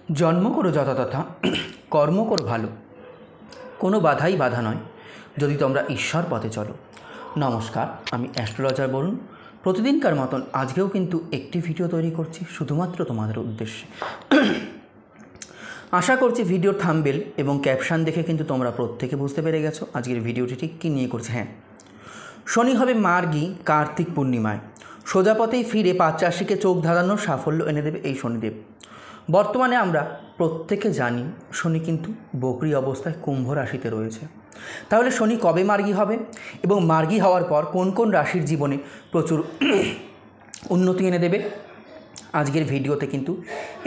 জন্ম করো যথাতথা, কর্ম করো ভালো, কোনো বাধাই বাধা নয় যদি তোমরা ঈশ্বর পথে চলো। নমস্কার, আমি অ্যাস্ট্রোলজার বরুণ। প্রতিদিনকার মতন আজকেও কিন্তু একটি ভিডিও তৈরি করছি শুধুমাত্র তোমাদের উদ্দেশ্যে। আশা করছি ভিডিওর থাম্বনেল এবং ক্যাপশন দেখে কিন্তু তোমরা প্রত্যেকে বুঝতে পেরে গেছো আজকের ভিডিওটি ঠিক কী নিয়ে করছে। হ্যাঁ, শনি হবে মার্গী কার্তিক পূর্ণিমায়। সোজা পথেই ফিরে ৫ রাশিকে চোখ ধাঁধানোর সাফল্য এনে দেবে এই শনিদেব। বর্তমানে আমরা প্রত্যেকে জানি শনি কিন্তু বকরি অবস্থায় কুম্ভ রাশিতে রয়েছে। তাহলে শনি কবে মার্গী হবে এবং মার্গী হওয়ার পর কোন কোন রাশির জীবনে প্রচুর উন্নতি এনে দেবে, আজকের ভিডিওতে কিন্তু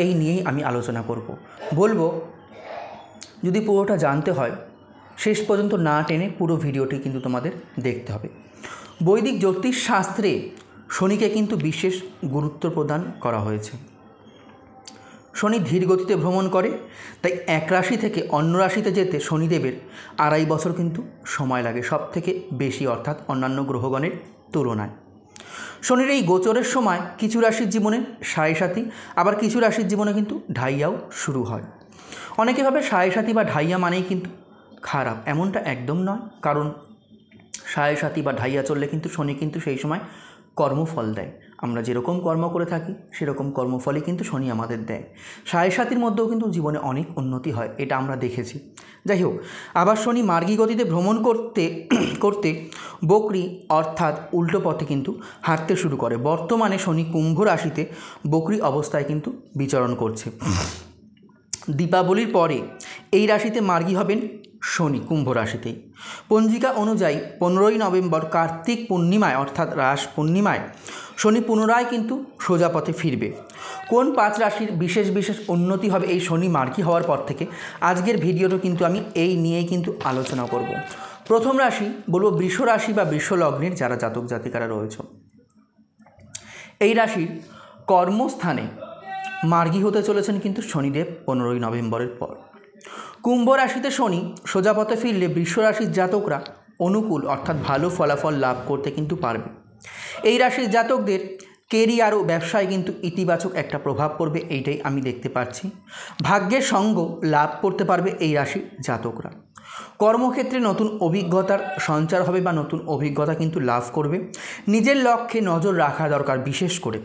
এই নিয়েই আমি আলোচনা বলবো। যদি পুরোটা জানতে হয় শেষ পর্যন্ত না টেনে পুরো ভিডিওটি কিন্তু তোমাদের দেখতে হবে। বৈদিক জ্যোতিষ শাস্ত্রে শনিকে কিন্তু বিশেষ গুরুত্ব প্রদান করা হয়েছে। শনি ধীর গতিতে ভ্রমণ করে, তাই এক রাশি থেকে অন্য রাশিতে যেতে শনিদেবের 2.5 বছর কিন্তু সময় লাগে, সব থেকে বেশি, অর্থাৎ অন্যান্য গ্রহগণের তুলনায়। শনির এই গোচরের সময় কিছু রাশির জীবনে 7.5, আবার কিছু রাশির জীবনে কিন্তু ঢাইয়াও শুরু হয়। অনেকে ভাবে 7.5 বা ঢাইয়া মানেই কিন্তু খারাপ, এমনটা একদম নয়। কারণ 7.5 বা ঢাইয়া চললে কিন্তু শনি কিন্তু সেই সময় কর্মফল দেয়। আমরা যেরকম কর্ম করে থাকি সেরকম কর্মফলই কিন্তু শনি আমাদের দেয়। 7.5 মধ্যেও কিন্তু জীবনে অনেক উন্নতি হয়, এটা আমরা দেখেছি। যাই হোক, আবার শনি মার্গী গতিতে ভ্রমণ করতে করতে বকরি অর্থাৎ উল্টো পথে কিন্তু হাঁটতে শুরু করে। বর্তমানে শনি কুম্ভ রাশিতে বকরি অবস্থায় কিন্তু বিচরণ করছে। দীপাবলির পরে এই রাশিতে মার্গী হবেন শনি কুম্ভ রাশিতেই। পঞ্জিকা অনুযায়ী 15ই নভেম্বর কার্তিক পূর্ণিমায় অর্থাৎ রাস পূর্ণিমায় শনি পুনরায় কিন্তু সোজা পথে ফিরবে। কোন 5 রাশির বিশেষ বিশেষ উন্নতি হবে এই শনি মার্গী হওয়ার পর থেকে, আজকের ভিডিওটা কিন্তু আমি এই নিয়েই কিন্তু আলোচনা করব। প্রথম রাশি বলবো বৃষ রাশি বা বৃষ লগ্নের যারা জাতক জাতিকারা রয়েছে। এই রাশির কর্মস্থানে মার্গী হতে চলেছেন কিন্তু শনিদেব 15ই নভেম্বরের পর। কুম্ভ রাশিতে শনি সোজা পথে ফিরলে বৃষ রাশির জাতকরা অনুকূল অর্থাৎ ভালো ফলাফল লাভ করতে কিন্তু পারবে। এই রাশির জাতকদের কেরিয়ার ও ব্যবসায় কিন্তু ইতিবাচক একটা প্রভাব পড়বে, এইটাই আমি দেখতে পাচ্ছি। ভাগ্যের সঙ্গ লাভ করতে পারবে এই রাশির জাতকরা। কর্মক্ষেত্রে নতুন অভিজ্ঞতার সঞ্চার হবে বা নতুন অভিজ্ঞতা কিন্তু লাভ করবে। নিজের লক্ষ্যে নজর রাখা দরকার, বিশেষ করে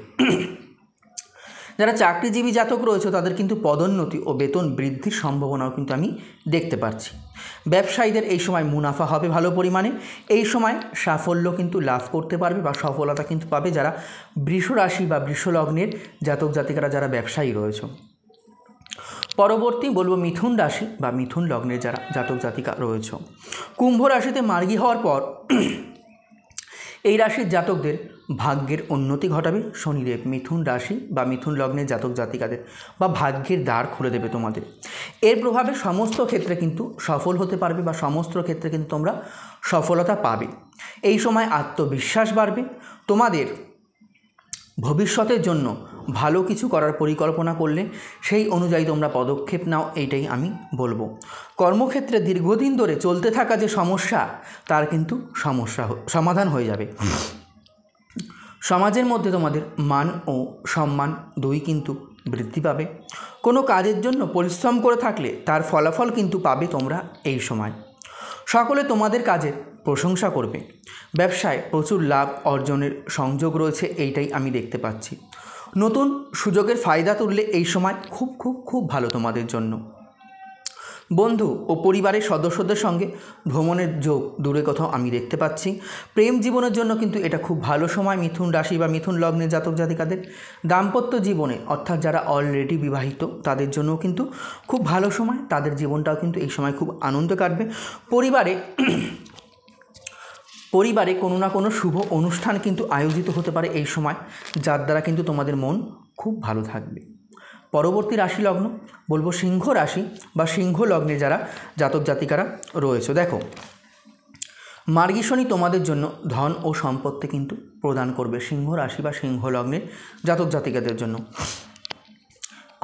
যারা চাকরিজীবী জাতক রয়েছে তাদের কিন্তু পদোন্নতি ও বেতন বৃদ্ধির সম্ভাবনাও কিন্তু আমি দেখতে পাচ্ছি। ব্যবসায়ীদের এই সময় মুনাফা হবে ভালো পরিমাণে। এই সময় সাফল্য কিন্তু লাভ করতে পারবে বা সফলতা কিন্তু পাবে যারা বৃষ রাশি বা বৃষ লগ্নের জাতক জাতিকারা যারা ব্যবসায়ী রয়েছে। পরবর্তী বলবো মিথুন রাশি বা মিথুন লগ্নের যারা জাতক জাতিকা রয়েছে। কুম্ভ রাশিতে মার্গী হওয়ার পর এই রাশির জাতকদের ভাগ্যের উন্নতি ঘটাবে শনিদেব। মিথুন রাশি বা মিথুন লগ্নের জাতক জাতিকাদের বা ভাগ্যের দ্বার খুলে দেবে তোমাদের। এর প্রভাবে সমস্ত ক্ষেত্রে কিন্তু সফল হতে পারবে বা সমস্ত ক্ষেত্রে কিন্তু তোমরা সফলতা পাবে। এই সময় আত্মবিশ্বাস বাড়বে। তোমাদের ভবিষ্যতের জন্য ভালো কিছু করার পরিকল্পনা করলে সেই অনুযায়ী তোমরা পদক্ষেপ নাও, এইটাই আমি বলবো। কর্মক্ষেত্রে দীর্ঘদিন ধরে চলতে থাকা যে সমস্যা তার কিন্তু সমাধান হয়ে যাবে। সমাজের মধ্যে তোমাদের মান ও সম্মান দুই কিন্তু বৃদ্ধি পাবে। কোনো কাজের জন্য পরিশ্রম করে থাকলে তার ফলাফল কিন্তু পাবে তোমরা এই সময়। সকলে তোমাদের কাজের প্রশংসা করবে। ব্যবসায় প্রচুর লাভ অর্জনের সংযোগ রয়েছে, এইটাই আমি দেখতে পাচ্ছি। নতুন সুযোগের ফায়দা তুললে এই সময় খুব খুব খুব ভালো তোমাদের জন্য। বন্ধু ও পরিবারের সদস্যদের সঙ্গে ভ্রমণের যোগ দূরে কোথাও আমি দেখতে পাচ্ছি। প্রেম জীবনের জন্য কিন্তু এটা খুব ভালো সময় মিথুন রাশি বা মিথুন লগ্নের জাতক জাতিকাদের। দাম্পত্য জীবনে অর্থাৎ যারা অলরেডি বিবাহিত তাদের জন্যও কিন্তু খুব ভালো সময়, তাদের জীবনটাও কিন্তু এই সময় খুব আনন্দ কাটবে। পরিবারে কোনো না কোনো শুভ অনুষ্ঠান কিন্তু আয়োজিত হতে পারে এই সময়, যার দ্বারা কিন্তু তোমাদের মন খুব ভালো থাকবে। পরবর্তী রাশি লগ্ন বলবো সিংহ রাশি বা সিংহ লগ্নে যারা জাতক জাতিকারা রয়েছে। দেখো, মার্গী শনি তোমাদের জন্য ধন ও সম্পত্তি কিন্তু প্রদান করবে। সিংহ রাশি বা সিংহ লগ্নের জাতক জাতিকাদের জন্য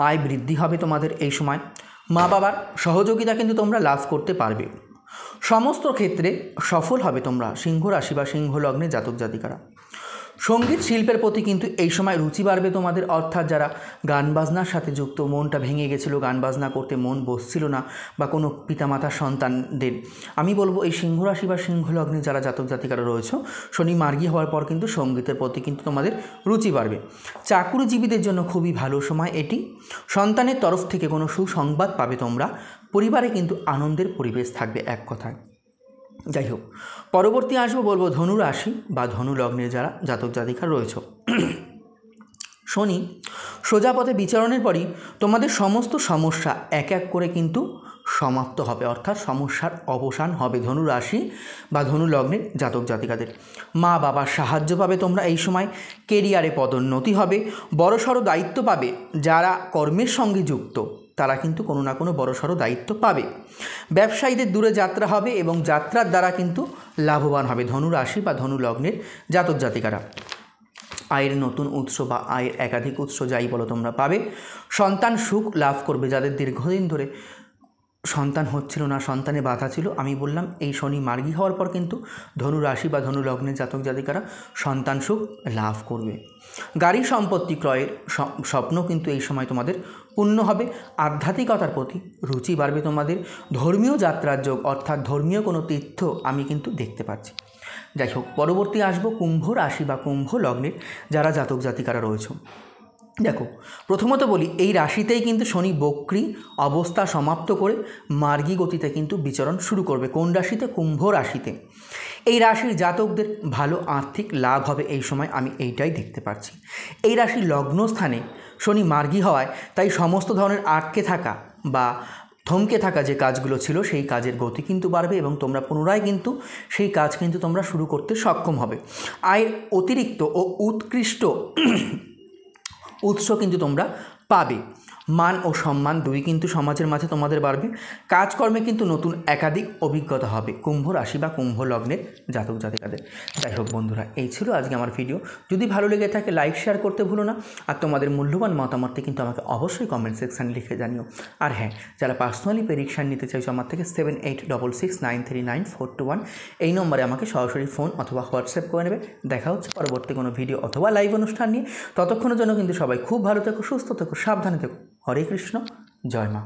আয় বৃদ্ধি হবে তোমাদের এই সময়। মা বাবার সহযোগিতা কিন্তু তোমরা লাভ করতে পারবে। সমস্ত ক্ষেত্রে সফল হবে তোমরা সিংহ রাশি বা সিংহ লগ্নের জাতক জাতিকারা। সঙ্গীত শিল্পের প্রতি কিন্তু এই সময় রুচি বাড়বে তোমাদের, অর্থাৎ যারা গান বাজনার সাথে যুক্ত, মনটা ভেঙে গেছিলো, গান বাজনা করতে মন বসছিল না, বা কোনো পিতামাতার সন্তানদের, আমি বলবো এই সিংহ রাশি বা সিংহ লগ্নে যারা জাতক জাতিকারা রয়েছে, শনি মার্গী হওয়ার পর কিন্তু সঙ্গীতের প্রতি কিন্তু তোমাদের রুচি বাড়বে। চাকুরিজীবীদের জন্য খুবই ভালো সময় এটি। সন্তানের তরফ থেকে কোনো সুসংবাদ পাবে তোমরা, পরিবারে কিন্তু আনন্দের পরিবেশ থাকবে এক কথায়। যাই হোক, পরবর্তী আসবো, বলবো ধনু রাশি বা ধনু লগ্নে যারা জাতক জাতিকা রয়েছে। শনি সোজা পথে বিচরণের পরই তোমাদের সমস্ত সমস্যা এক এক করে কিন্তু সমাপ্ত হবে, অর্থাৎ সমস্যার অবসান হবে ধনু রাশি বা ধনু লগ্নের জাতক জাতিকাদের। মা বাবার সাহায্য পাবে তোমরা এই সময়, কেরিয়ারে পদোন্নতি হবে, বড়সড় দায়িত্ব পাবে। যারা কর্মের সঙ্গে যুক্ত তারা কিন্তু কোনো না কোনো বড়সড় দায়িত্ব পাবে। ব্যবসায়ীদের দূরে যাত্রা হবে এবং যাত্রার দ্বারা কিন্তু লাভবান হবে ধনু রাশি বা ধনু লগ্নের জাতক জাতিকারা। আয়ের নতুন উৎস বা আয়ের একাধিক উৎস যাই বলো তোমরা পাবে। সন্তান সুখ লাভ করবে, যাদের দীর্ঘদিন ধরে সন্তান হচ্ছিল না, সন্তানে বাধা ছিল, আমি বললাম এই শনি মার্গী হওয়ার পর কিন্তু ধনু রাশি বা ধনু লগ্নের জাতক জাতিকারা সন্তান সুখ লাভ করবে। গাড়ি সম্পত্তি ক্রয়ের স্বপ্ন কিন্তু এই সময় তোমাদের পূর্ণ হবে। আধ্যাত্মিকতার প্রতি রুচি বাড়বে তোমাদের। ধর্মীয় যাত্রার যোগ, অর্থাৎ ধর্মীয় কোনো তীর্থ আমি কিন্তু দেখতে পাচ্ছি। যাই হোক, পরবর্তী আসবো কুম্ভ রাশি বা কুম্ভ লগ্নের যারা জাতক জাতিকারা রয়েছে। দেখো, প্রথমত বলি, এই রাশিতেই কিন্তু শনি বক্রী অবস্থা সমাপ্ত করে মার্গী গতিতে কিন্তু বিচরণ শুরু করবে। কোন রাশিতে? কুম্ভ রাশিতে। এই রাশির জাতকদের ভালো আর্থিক লাভ হবে এই সময়, আমি এইটাই দেখতে পাচ্ছি। এই রাশির লগ্নস্থানে শনি মার্গী হওয়ায় তাই সমস্ত ধরনের আটকে থাকা বা থমকে থাকা যে কাজগুলো ছিল সেই কাজের গতি কিন্তু বাড়বে এবং তোমরা পুনরায় কিন্তু সেই কাজ কিন্তু তোমরা শুরু করতে সক্ষম হবে। আয়ের অতিরিক্ত ও উৎকৃষ্ট উৎস কিন্তু তোমরা পাবে। মান ও সম্মান দুই কিন্তু সমাজের মাঝে তোমাদের বাড়বে। কাজকর্মে কিন্তু নতুন একাধিক অভিজ্ঞতা হবে কুম্ভ রাশি বা কুম্ভ লগ্নের জাতক জাতিকাদের। যাই হোক বন্ধুরা, এই ছিল আজকে আমার ভিডিও। যদি ভালো লেগে থাকে লাইক শেয়ার করতে ভুলো না, আর তোমাদের মূল্যবান মতামতটি কিন্তু আমাকে অবশ্যই কমেন্ট সেকশানে লিখে জানিও। আর হ্যাঁ, যারা পার্সোনালি প্রেডিকশান নিতে চাইছো আমার থেকে 7866939421 এই নম্বরে আমাকে সরাসরি ফোন অথবা হোয়াটসঅ্যাপ করে নেবে। দেখা হচ্ছে পরবর্তী কোনো ভিডিও অথবা লাইভ অনুষ্ঠান নিয়ে। ততক্ষণের জন্য কিন্তু সবাই খুব ভালো থেকো, সুস্থ থেকো, সাবধানে থেকো। হরে কৃষ্ণ, জয় মা।